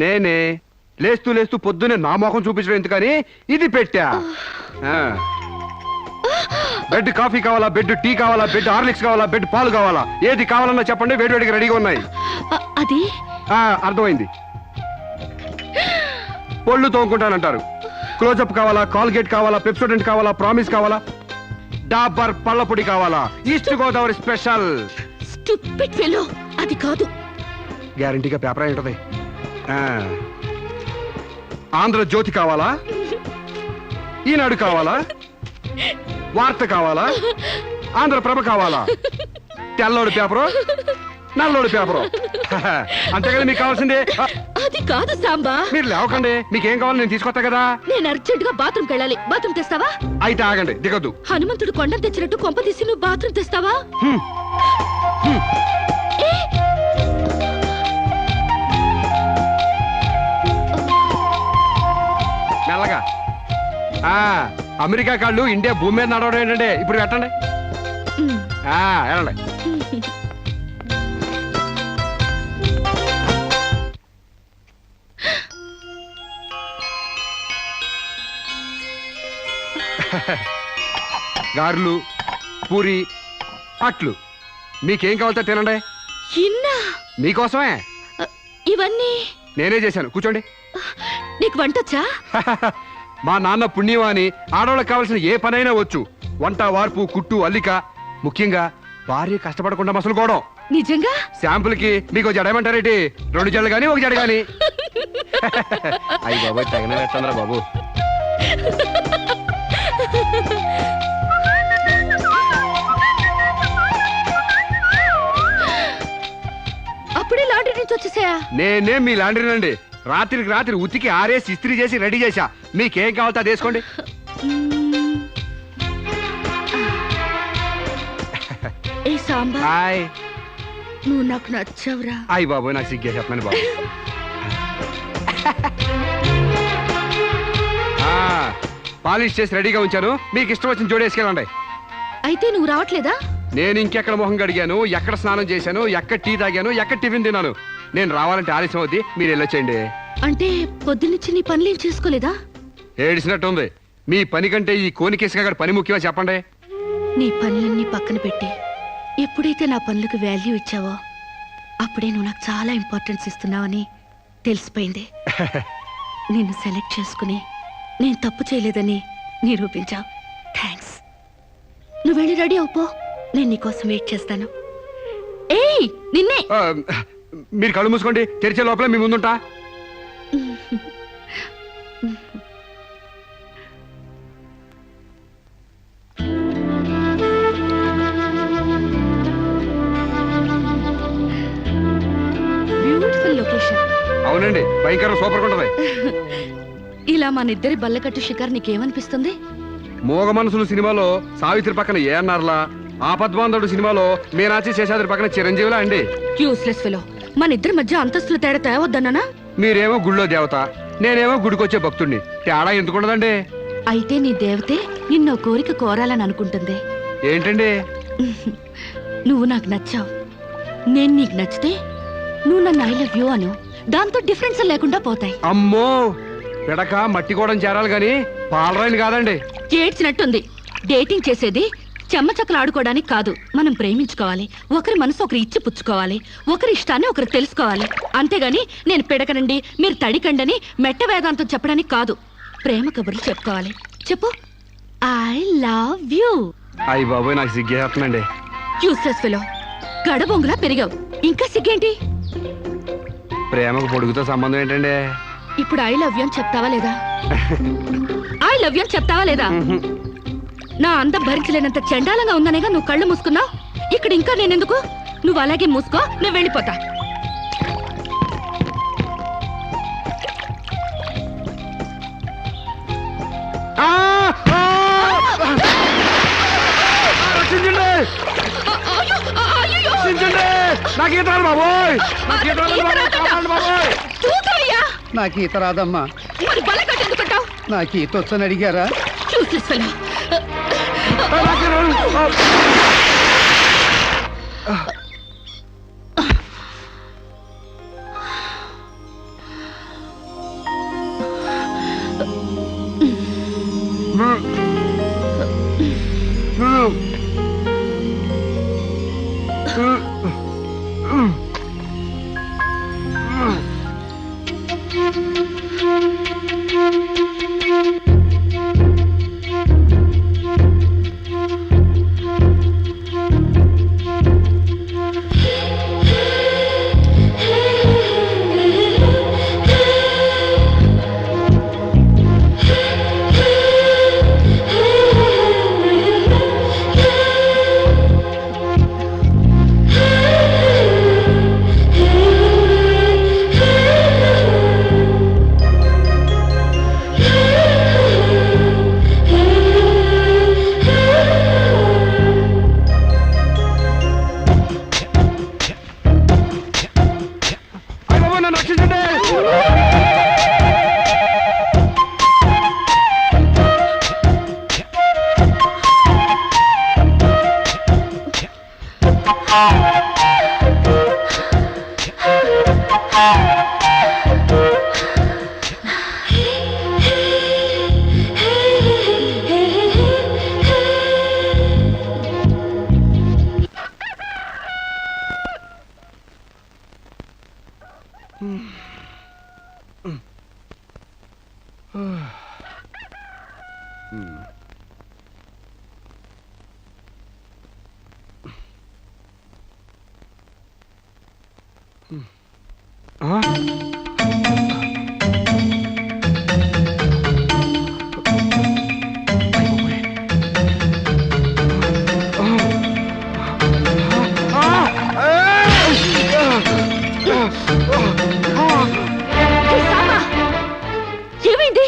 నేనే లేస్తూ లేస్తూ పొద్దునే నా మొఖం చూపించడం ఎందుకని ఇది పెట్టా. బెడ్ కాఫీ కావాలా, బెడ్ టీ కావాలా, బెడ్ హార్లిక్స్ కావాలా, బెడ్ పాలు కావాలా, ఏది కావాలన్నా చెప్పండి, వేడివేడిగా రెడీగా ఉన్నాయి. అది అర్థమైంది. పళ్ళు తోముకుంటానంటారు. క్లోజప్ కావాలా, కాల్గేట్ కావాలా, పెప్సోడెంట్ కావాలా, ప్రామిస్ కావాలా, డాబర్ పళ్ళ పొడి కావాలా, east Godavari special. Stupid fellow, అది కాదు. గ్యారంటీగా పేపర్ అయి ఉంటది. ఆంధ్రజ్యోతి కావాలా, ఈనాడు కావాలా, వార్త కావాలా, ఆంధ్రప్రభ కావాలా, తెల్లోడు పేపరు, నల్లోడు పేపరు, అంతే కదా మీకు కావాల్సిందే. అది కాదు సాంబా. మీరు లేవకండి, మీకేం కావాలి నేను తీసుకొస్తా కదా. నేను అర్జెంట్ గా బాత్రూమ్కి వెళ్ళాలి. బాత్రూమ్ తెస్తావా? అయితే ఆగండి, దిగద్దు. హనుమంతుడు కొండ తెచ్చినట్టు కొంప తీసి నువ్వు బాత్రూమ్ తెస్తావా? మెల్లగా. అమెరికా కాళ్ళు ఇండియా భూమి మీద నడవడం ఏంటంటే ఇప్పుడు పెట్టండి. వెళ్ళండి. గారెలు, పూరి, అట్లు మీకేం కావాలో తినండి. మీకోసమే ఇవన్నీ నేనే చేశాను. కూర్చోండి. నీకు వంటొచ్చా? మా నాన్న పుణ్యవాని ఆడవాళ్ళకి కావాల్సిన ఏ పనైనా వచ్చు. వంట, వార్పు, కుట్టు, అల్లిక, ముఖ్యంగా భార్య కష్టపడకుండా మసలుకోవడం. నిజంగా? శాంపుల్ కి మీకు జడేమంటారేటి? 2 జడలు గాని 1 జడ గాని. అయ్యి బాబు తగిన పెట్టంద్రా బాబు. అప్పుడే లాండ్రీ నుంచి వచ్చేసాయా? నేనే మీ లాండ్రీనండి. రాత్రికి రాత్రి ఉతికి ఆరేసి ఇస్త్రీ చేసి రెడీ చేశా. మీకేం కావాలో అది వేసుకోండి. ఏ సాంబా, హాయ్. నువ్వు నాకు నచ్చావురా. అయ్యి బాబు నాకు సిగ్గే చెప్పండి బాబు. పాలిష్ చేసి రెడీగా ఉంచాను. మీకు ఇష్టం వచ్చిన జోడేసుకెళ్ళండి. అయితే నువ్వు రావట్లేదా? నేను ఇంకెక్కడ మొహం కడిగాను, ఎక్కడ స్నానం చేశాను, ఎక్కడ టీ తాగాను, ఎక్కడ టిఫిన్ తిన్నాను. నేను రావాలంటే ఆలస్యం అవుద్ది. మీరు వెళ్ళొచ్చేయండి. అంటే పొద్దున్నుంచి నీ పనులేం చేసుకోలేదా? ఏడిసినట్టుంది. మీ పని కంటే ఈ కోనికేసుగా పని ముఖ్యమా చెప్పండి. నీ పనులన్నీ పక్కన పెట్టి ఎప్పుడైతే నా పనులకు వాల్యూ ఇచ్చావో అప్పుడే నువ్వు నాకు చాలా ఇంపార్టెన్స్ ఇస్తున్నావని తెలిసిపోయింది. నిన్ను సెలెక్ట్ చేసుకుని నేను తప్పు చేయలేదని నిరూపించావు. థ్యాంక్స్. నువ్వు వెళ్ళి రెడీ అవుపో, నేను నీకోసం వెయిట్ చేస్తాను. ఏయ్ నిన్నే. మీరు కళ్ళు మూసుకోండి, తెరిచే లోపల మీ ముందుంటా. Beautiful location. అవునండి, భయంకరం సూపర్ ఉంటది. ఇలా మన ఇద్దరి బల్లకట్టు షికార్ నీకేమనిపిస్తుంది? మోగ మనసులు సినిమాలో సావిత్రి పక్కన ఏఎన్ఆర్లా, ఆపద్బాంధవుడు సినిమాలో మీనాచి శేషాద్రి పక్కన చిరంజీవిలా అండి. Useless fellow. మన ఇద్దరి మధ్య అంతస్తుల తేడా తేవద్దన్నానా? మీరేమో గుళ్ళో దేవత, నేనేమో గుడికొచ్చే భక్తుడిని. తేడా ఎందుకుండదండి? అయితే నీ దేవతే నిన్నో కోరిక కోరాలని అనుకుంటుంది. ఏంటండి? నువ్వు నాకు నచ్చావు, నేను నీకు నచ్చితే నువ్వు నన్ను ఐ లవ్ యూ అను. దాంతో డిఫరెన్స్ లేకుండా పోతాయి. అమ్మో, పిడక మట్టి కూడా చేరాలి గాని పాలరాయిని కాదండి. ఏడ్చినట్టుంది. డేటింగ్ చేసేది చెమ్మచక్కలు ఆడుకోవడానికి కాదు. మనం ప్రేమించుకోవాలి, ఒకరి మనసు ఒకరు ఇచ్చి పుచ్చుకోవాలి, ఒకరి ఇష్టాన్ని ఒకరు తెలుసుకోవాలి. అంతేగాని నేను పిడకనండి మీరు తడికండని మెట్ట వేదాంతం చెప్పడానికి కాదు. ప్రేమ కబుర్లు చెప్పుకోవాలి. చెప్పు, ఐ లవ్ యూ. అయ్యి బాబోయ్, నాకు సిగ్గేస్తుందండి. Useless fellow. గడబొంగులా పెరిగావు, ఇంకా సిగ్గేంటి? ప్రేమకు పొడుగుతో సంబంధం ఏంటండి? ఇప్పుడు ఐ లవ్ యూ అని చెప్తావా లేదా? ఐ లవ్ యూ అని చెప్తావా లేదా? నా అందం భరించలేనంత చండాలంగా ఉందనేగా నువ్వు కళ్ళు మూసుకున్నావు. ఇక్కడ ఇంకా నేనెందుకు? నువ్వు అలాగే మూసుకో, నేను వెళ్ళిపోతా. నాకు ఈత రాదమ్మా. నాకు ఈత వచ్చని అడిగారా? నన్ను రక్షించండి. ఏమైంది?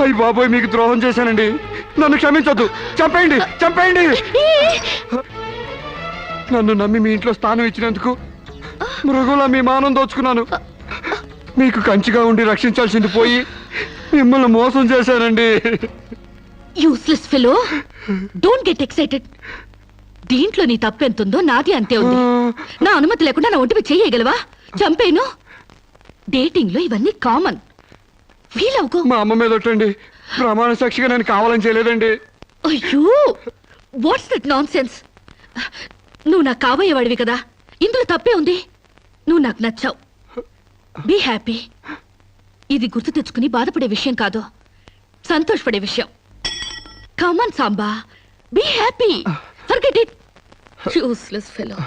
అయ్య బాబోయ్, మీకు ద్రోహం చేశానండి. నన్ను క్షమించొద్దు. చంపేయండి, చంపేయండి. నన్ను నమ్మి మీ ఇంట్లో స్థానం ఇచ్చినందుకు మృగులా మీ మానం దోచుకున్నాను. మీకు కంచిగా ఉండి రక్షించాల్సింది పోయి మిమ్మల్ని మోసం చేశానండి. Useless fellow, don't get excited. దీంట్లో నీ తప్పెంతుందో నాది అంతే ఉంది. నా అనుమతి లేకుండా నా ఒంటిపై చేయగలవా? చంపేను. డేటింగ్ లో ఇవన్నీ కామన్. ఫీల్ అవుకో. మా అమ్మ మీద ఒట్టండి. ప్రమాణ సాక్షిగా నేను కావాలని చేయలేదండి. అయ్యో, వాట్స్ దట్ నాన్ సెన్స్? నువ్వు నాకు కాబోయేవాడివి కదా, ఇందులో తప్పే ఉంది. నువ్వు నాకు నచ్చావు. Be happy. ఇది గుర్తు తెచ్చుకుని బాధపడే విషయం కాదు, సంతోషపడే విషయం. Come on Samba, be happy. Forget it. Useless fellow.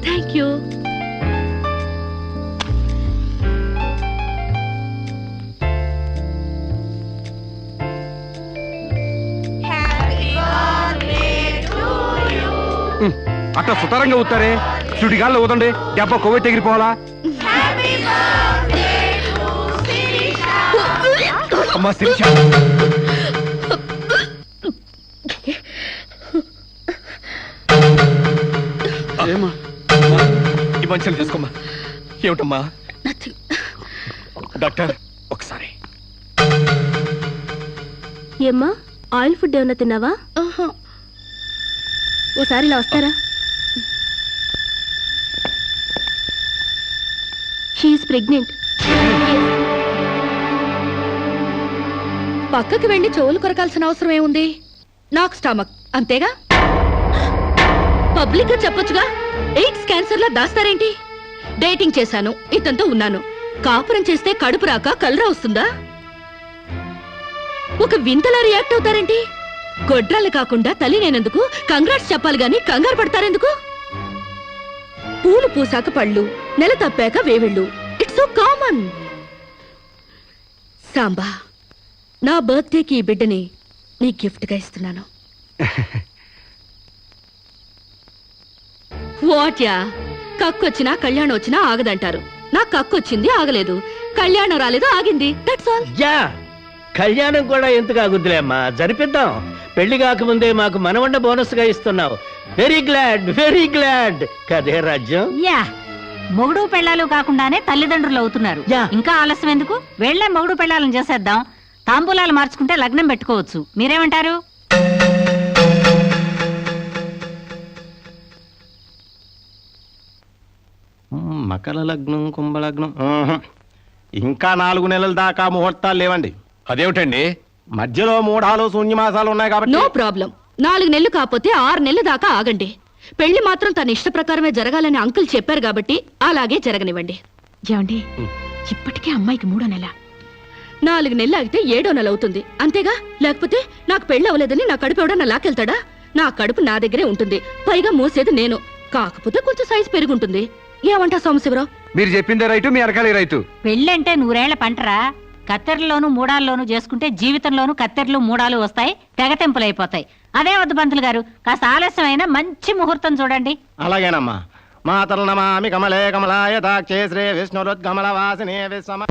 Thank you. అట్లా సుతారంగా ఊతారే. సుడిగాల్లో ఊదండి, దెబ్బ కొవ్వె తెగిరిపోవాలా? అమ్మా శిరీష, ఈ మంచిని తీసుకోమ్మా. ఏమిటమ్మా? డాక్టర్ ఒకసారి. ఏమ్మా, ఆయిల్ ఫుడ్ ఏమన్నా తిన్నావా? ఓసారి ఇలా వస్తారా? She is pregnant. పక్కకి వెళ్ళి చెవులు కొరకాల్సిన అవసరం ఏముంది? నాకు స్టమక్ అంతేగా. పబ్లిక్ గా చెప్పొచ్చుగా. ఎయిడ్స్ క్యాన్సర్ లా దాస్తారేంటి? డేటింగ్ చేశాను, ఇతనితో ఉన్నాను. కాపురం చేస్తే కడుపు రాక కలరా వస్తుందా? ఒక వింతలా రియాక్ట్ అవుతారేంటి? గొడ్రాలు కాకుండా తల్లి నేనందుకు కంగ్రాట్స్ చెప్పాలి గాని కంగారు పడతారెందుకు? పూలు పూసాక పళ్ళు, నెల తప్పాక వేవిళ్ళు. It's so common. సాంబా, నా బర్త్డేకి ఈ బిడ్డని నీ గిఫ్ట్ గా ఇస్తున్నాను. వాట్యా? కక్కొచ్చినా కళ్యాణం వచ్చినా ఆగదంటారు. నా కక్కొచ్చింది, ఆగలేదు. కళ్యాణం రాలేదు, ఆగింది. That's all. యా, కళ్యాణం కూడా ఎందుకు ఆగుద్దులే అమ్మా, జరిపిద్దాం. పెళ్లి కాకముందే మాకు మనవండ బోనస్ గా ఇస్తున్నావు. వెరీ గ్లాడ్ కదే రాజ్యం. యా, మొగుడు పెళ్ళాలు కాకుండానే తల్లిదండ్రులు అవుతున్నారు. యా. ఇంకా ఆలస్యం ఎందుకు? వెళ్లే మొగుడు పెళ్ళాలను చేసేద్దాం. తాంబూలాలు మార్చుకుంటే లగ్నం పెట్టుకోవచ్చు. మీరేమంటారు? మకర లగ్నం, కుంభలగ్నం. ఇంకా 4 నెలల దాకా ముహూర్తాలు లేవండి. అదేమిటండి? మధ్యలో మూఢాలు శూన్యమాసాలు ఉన్నాయి కాబట్టి. No problem. 4 నెలలు కాకపోతే 6 నెలల దాకా ఆగండి. పెళ్లి మాత్రం తన ఇష్ట ప్రకారమే జరగాలని అంకుల్ చెప్పారు కాబట్టి అలాగే జరగనివ్వండి. ఏమండి, ఇప్పటికే అమ్మాయికి 3వ నెల. 4 నెలలు ఆగితే 7వ నెల అవుతుంది. అంతేగా? లేకపోతే నాకు పెళ్లి అవ్వలేదని నా కడుపు ఎవడన్నా లాకెళ్తాడా? నా కడుపు నా దగ్గరే ఉంటుంది. పైగా మోసేది నేను. కాకపోతే కొంచెం సైజు పెరుగుంటుంది. ఏమంటా సోమశివరావు? మీరు చెప్పిందే రైతు, మీ అరకాలి రైతు. పెళ్ళంటే 100 ఏళ్ల పంటరా. కత్తెరలోను మూడాల్లోనూ చేసుకుంటే జీవితంలోనూ కత్తెరలు మూడాలు వస్తాయి, తెగతెంపులైపోతాయి. అదే వద్దు పంతులు గారు, కాస్త ఆలస్యమైన మంచి ముహూర్తం చూడండి. అలాగేనమ్మా. మాతలు నమామి కమలే కమలాయ తాక్షే శ్రీ విష్ణురుద్గమల వాసిని విశ్వమ.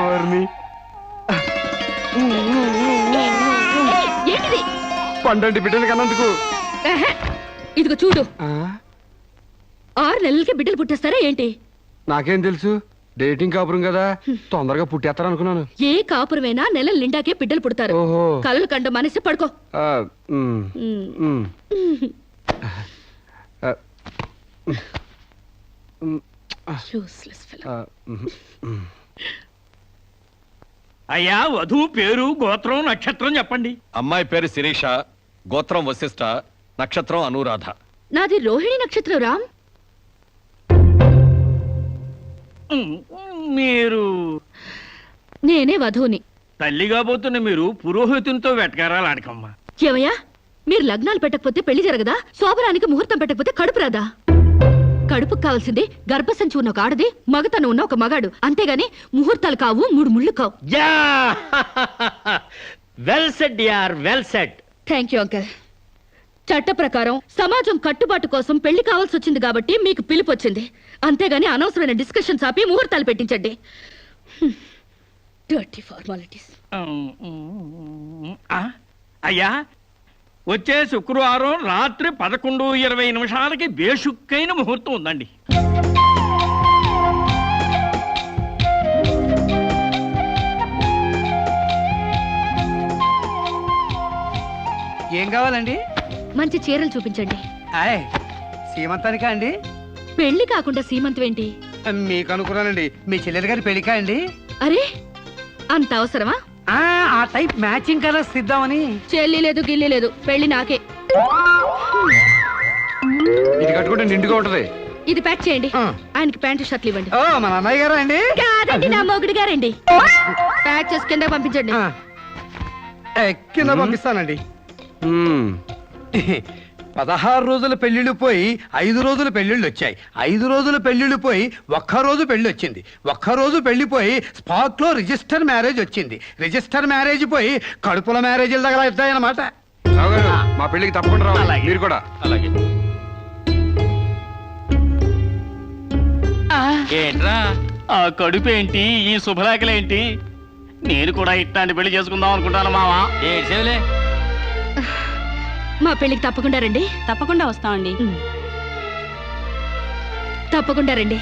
ఓర్ని. ఏంటిది? పండంటి బిడ్డలు కన్నందుకు. ఎహె, ఇదిగో చూడు, ఆ, 6 నెలలకి బిడ్డలు పుట్టేస్తారా ఏంటి? నాకేం తెలుసు, డేటింగ్ కాపురం కదా, తొందరగా పుట్టేస్తారు అనుకున్నాను. ఏ కాపురమైనా నెలల నిండాకే బిడ్డలు పుడతారు. ఓహో. కలలు కండ మనిషి పడుకో. ఆ, ఉమ్, ఉమ్. ఉమ్. ఆ, ఉమ్, Useless fellow. ఆ, ఉమ్, ఉమ్. అయ్యా వధువు పేరు, గోత్రం, నక్షత్రం చెప్పండి. అమ్మాయి పేరు శిరీష, గోత్రం వశిష్ఠ, నక్షత్రం అనురాధ. నాది రోహిణి నక్షత్రం రామ్. మీరు నేనే వధువుని. తల్లిగా పోతున్న మీరు పురోహితునితో వెటకారాలు ఆడకమ్మా. ఏమయ్యా, మీరు లగ్నాలు పెట్టకపోతే పెళ్లి జరగదా? శోభరానికి ముహూర్తం పెట్టకపోతే కడుపు రాదా? కడుపుకు కావాల్సింది గర్భసంచి ఉన్న ఒక ఆడది, మగతను ఉన్న ఒక మగాడు. అంతేగాని ముహూర్తాలు కావు, 3 ముళ్ళు కావు. యా వెల్ సెడ్ యార్, well said. Thank you uncle. చట్ట ప్రకారం సమాజం కట్టుబాటు కోసం పెళ్లి కావాల్సి వచ్చింది కాబట్టి మీకు పిలుపు వచ్చింది. అంతేగాని అనవసరమైన డిస్కషన్స్ ఆపి ముహూర్తాలు పెట్టించండి. Dirty formalities. అయ్యా, వచ్చే శుక్రవారం రాత్రి 11:20 బేషుక్కైన ముహూర్తం ఉందండి. ఏం కావాలండి? మంచి చీరలు చూపించండి. ఆయ్, సీమంతానికా అండి? పెళ్లి కాకుండా సీమంతం ఏంటి? మీకు అనుకున్నానండి, మీ చెల్లెలు గారి పెళ్లికా అండి? అరే, అంత అవసరమా? ఆ టైప్ మ్యాచింగ్ కలర్స్ ఇద్దామని. చెల్లి లేదు, గిల్లి లేదు, పెళ్లి నాకే. ఇది కట్టుకుంటే నిండుగా ఉంటది. ఇది ప్యాక్ చేయండి. ఆ. ఆయనకి ప్యాంటు షర్ట్లు ఇవ్వండి. ఓ, మన అన్నయ్య గారా అండి? కాదండి, నా మొగుడు గారండి. ప్యాక్ చేసి కింద పంపించండి. ఆ. కింద పంపిస్తానండి. ఉమ్. 16 రోజుల పెళ్లిళ్ళు పోయి 5 రోజుల పెళ్లిళ్ళు వచ్చాయి. 5 రోజుల పెళ్లిళ్ళు పోయి 1 రోజు పెళ్లి వచ్చింది. 1 రోజు పెళ్లి పోయి స్పాట్ లో రిజిస్టర్ మ్యారేజ్ వచ్చింది. రిజిస్టర్ మ్యారేజ్ పోయి కడుపుల మ్యారేజ్ల దగ్గర అవుతాయన్నమాట. రావు గారు, మా పెళ్లికి తప్పకుండా రావాలి. అలాగే. మీరు కూడా. అలాగే. ఏంట్రా ఆ కడుపేంటి, ఈ శుభలేఖలేంటి? నేను కూడా ఇట్లాంటి పెళ్లి చేసుకుందాం అనుకుంటాను మావా. ఏడ్చేవులే. మా పెళ్లికి తప్పకుండా రండి. తప్పకుండా వస్తామండి. తప్పకుండా రండి.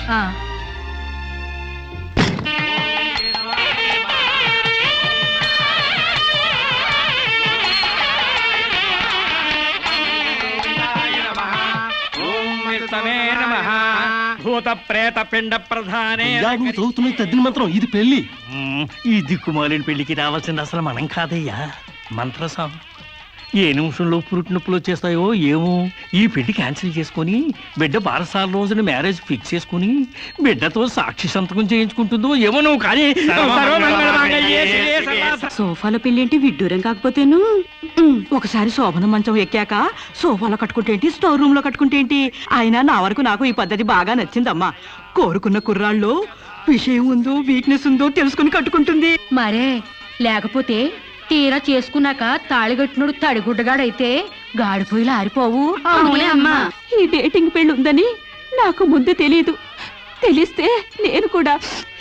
భూత ప్రేత పిండ ప్రధానే. చదువుతున్న తద్దిన మంత్రం ఇది పెళ్లి. ఈ దిక్కుమాలిన పెళ్లికి రావాల్సింది అసలు మనం కాదయ్యా, మంత్రసాం. ఏ నిమిషంలో పురుటి నొప్పులు వచ్చేస్తాయో ఏమో. ఈ పెళ్లి క్యాన్సిల్ చేసుకుని బిడ్డ బారసాల రోజున మ్యారేజ్ ఫిక్స్ చేసుకుని బిడ్డతో సాక్షి సంతకం చేయించుకుంటుందో ఏమో. నువ్వు కానీ సోఫాలో పెళ్ళేంటి విడ్డూరం కాకపోతేను. ఒకసారి శోభన మంచం ఎక్కాక సోఫాలో కట్టుకుంటేంటి, స్టోర్ రూమ్ లో కట్టుకుంటేంటి. అయినా నా వరకు నాకు ఈ పద్ధతి బాగా నచ్చిందమ్మా. కోరుకున్న కుర్రాళ్ళు విషయం ఉందో వీక్నెస్ ఉందో తెలుసుకుని కట్టుకుంటుంది. మరే లేకపోతే తీరా చేసుకున్నాక తాళిగట్టినోడు తడిగుడ్డగాడైతే గాడిపోయిలు ఆరిపోవు. అవునే అమ్మా. ఈ డేటింగ్ పెళ్లి ఉందని నాకు ముందు తెలియదు. తెలిస్తే నేను కూడా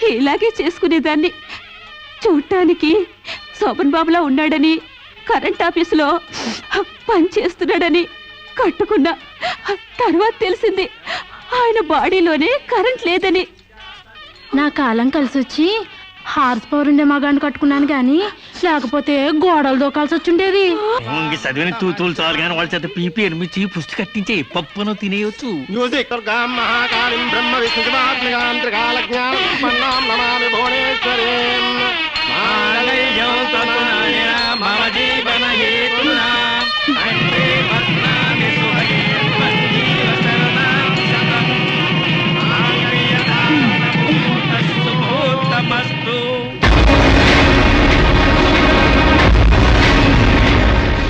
ఇలాగే చేసుకునేదాన్ని. చూడటానికి శోభన్ బాబులా ఉన్నాడని, కరెంట్ ఆఫీసులో పని చేస్తున్నాడని కట్టుకున్నా. తర్వాత తెలిసింది ఆయన బాడీలోనే కరెంట్ లేదని. నా కాలం కలిసి వచ్చి హార్స్ పవర్ ఉండే మగాన్ని కట్టుకున్నాను గాని లేకపోతే గోడలు దూకాల్సి వచ్చిండేది. చదివిన తూతులు చాలు కానీ వాళ్ళ చేత పీపీ ఎనిమిచ్చి పుష్టి కట్టించే పప్పును తినేయచ్చు.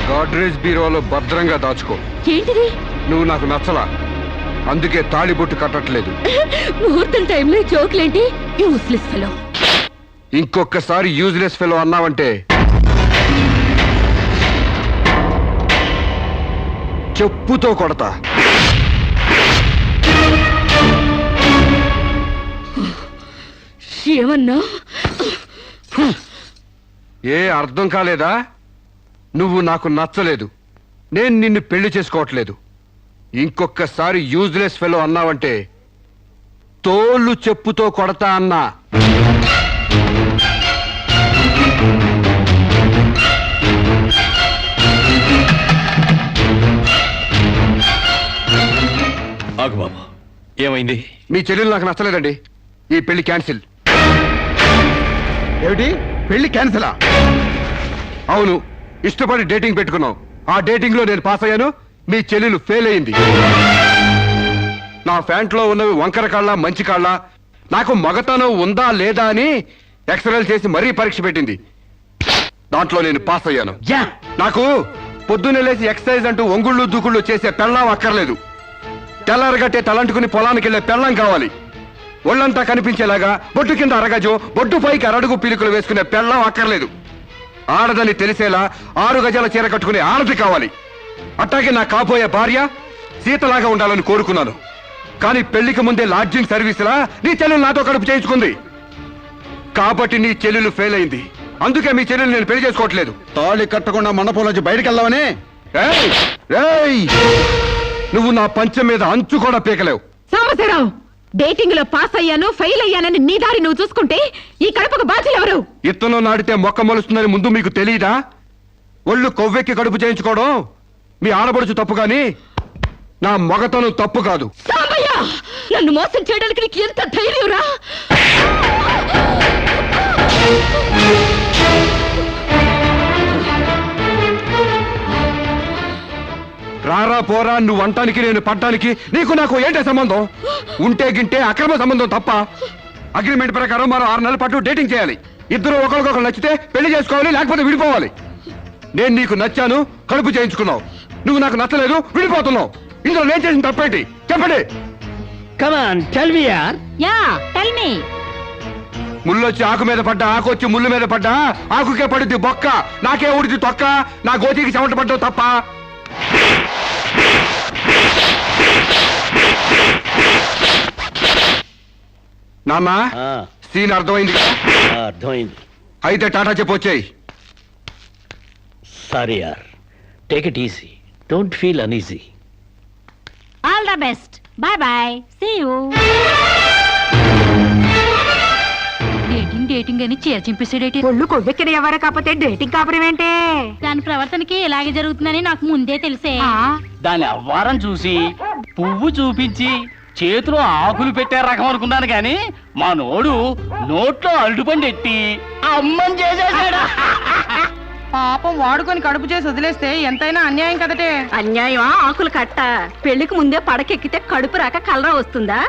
గాడ్రేజ్ బీరోలో భద్రంగా దాచుకో. ఏంటిది? నువ్వు నాకు నచ్చలా, అందుకే తాళిబొట్టు కట్టట్లేదు. ముహూర్తం టైంలో జోకులేంటి? Useless fellow. ఇంకొకసారి యూజ్లెస్ ఫెలో అన్నావంటే చెప్పుతో కొడతా. ఏమన్నా ఏ అర్థం కాలేదా? నువ్వు నాకు నచ్చలేదు, నేను నిన్ను పెళ్లి చేసుకోవట్లేదు. ఇంకొకసారి యూజ్లెస్ ఫెలో అన్నావంటే తోళ్ళు చెప్పుతో కొడతా అన్నా. ఆగు బాబు, ఏమైంది? మీ చెల్లెలు నాకు నచ్చలేదండి, ఈ పెళ్లి క్యాన్సిల్. ఏమిటి పెళ్లి క్యాన్సిలా? అవును, ఇష్టపడి డేటింగ్ పెట్టుకున్నాం. ఆ డేటింగ్ లో నేను పాస్ అయ్యాను, మీ చెల్లెలు ఫెయిల్ అయింది. నా ఫ్యాంట్లో ఉన్నవి వంకర కాళ్ళ మంచి కాళ్ళ, నాకు మగతనం ఉందా లేదా అని ఎక్స్రేలు చేసి మరీ పరీక్ష పెట్టింది. దాంట్లో నేను పాస్ అయ్యాను. నాకు పొద్దున్నే లేచి ఎక్సర్సైజ్ అంటూ ఒంగుళ్ళు దూకుళ్ళు చేసే పెళ్ళాం అక్కర్లేదు. తెల్లారగట్టే తలంటుకుని పొలానికి వెళ్లే పెళ్ళం కావాలి. ఒళ్ళంతా కనిపించేలాగా బొట్టు కింద అరగజో, బొట్టు పైకి అరడుగు పీలికలు వేసుకునే పెళ్ళం అక్కర్లేదు. ఆడదని తెలిసేలా 6 గజాల చీర కట్టుకునే ఆడది కావాలి. అట్టాగే నా కాబోయే భార్య సీతలాగా ఉండాలని కోరుకున్నాను. కానీ పెళ్లికి ముందే లాడ్జింగ్ సర్వీసులా నీ చెల్లెలు నాతో కడుపు చేయించుకుంది. కాబట్టి నీ చెల్లెలు ఫెయిల్ అయింది. అందుకే మీ చెల్లెలు నేను పెళ్లి చేసుకోవట్లేదు. తాళి కట్టకుండా మండపంలోంచి బయటకు వెళ్దామని. ఏయ్! ఏయ్! నువ్వు నా పంచం మీద అంచు కూడా పీకలేవు. సాంబశివరావు, డేటింగ్ లో పాస్ అయ్యాను ఫెయిల్ అయ్యానని నీ దారి నువ్వు చూసుకుంటే ఈ కడపకు బాధ్యులు ఎవరు? ఇత్తనం నాడితే మొక్క మొలుస్తుందని ముందు మీకు తెలియదా? ఒళ్ళు కొవ్వెక్కి కడుపు చేయించుకోవడం మీ ఆడబడుచు తప్పు గాని నా మగతనం తప్పు కాదు. సాంబయ్య, నన్ను మోసం చేయడానికి నీకు ఎంత ధైర్యం రా? రారా పోరా నువ్వు అంటానికి నేను పడ్డానికి నీకు నాకు ఏంటే సంబంధం? ఉంటే గింటే అక్రమ సంబంధం తప్ప. అగ్రిమెంట్ ప్రకారం మరో 6 నెలల పాటు డేటింగ్ చేయాలి. ఇద్దరు ఒకరికొకరు నచ్చితే పెళ్లి చేసుకోవాలి, లేకపోతే విడిపోవాలి. నేను నీకు నచ్చాను, కడుపు చేయించుకున్నావు. నువ్వు నాకు నచ్చలేదు, విడిపోతున్నావు. ఇందులో నేను చేసిన తప్పేంటి చెప్పండి. Yeah tell me. ముళ్ళొచ్చి ఆకు మీద పడ్డా, ఆకు వచ్చి ముళ్ళు మీద పడ్డా, ఆకుకే పడుద్ది బొక్క, నాకే ఉడిది తొక్క. నా గోతికి చెమట పడ్డావు తప్ప. నాన్న, సీన్ అర్థమైంది కదా? అర్థమైంది. అయితే టాటా చెప్పు వచ్చేయి. సారీ యార్, take it easy, don't feel uneasy. All the best, bye bye, see you. Dating dating అని చీర చింపేసాడేటి. ఒళ్ళు కొవ్వెక్కిన ఎవరు కాకపోతే డేటింగ్ కాపురం ఏంటే? దాని ప్రవర్తనకి ఇలాగే జరుగుతుందని నాకు ముందే తెలిసే. దాని అవ్వారం చూసి పువ్వు చూపించి చేతిలో ఆకులు పెట్టే రకం అనుకున్నాను కానీ మా నోడు నోట్లో అరటిపండు ఎట్టి అమ్మని చేసేసాడు. పాపం వాడుకొని కడుపు చేసి వదిలేస్తే ఎంతైనా అన్యాయం కదటే. అన్యాయమా ఆకులు కట్ట? పెళ్లికి ముందే పడకెక్కితే కడుపు రాక కలరా వస్తుందా?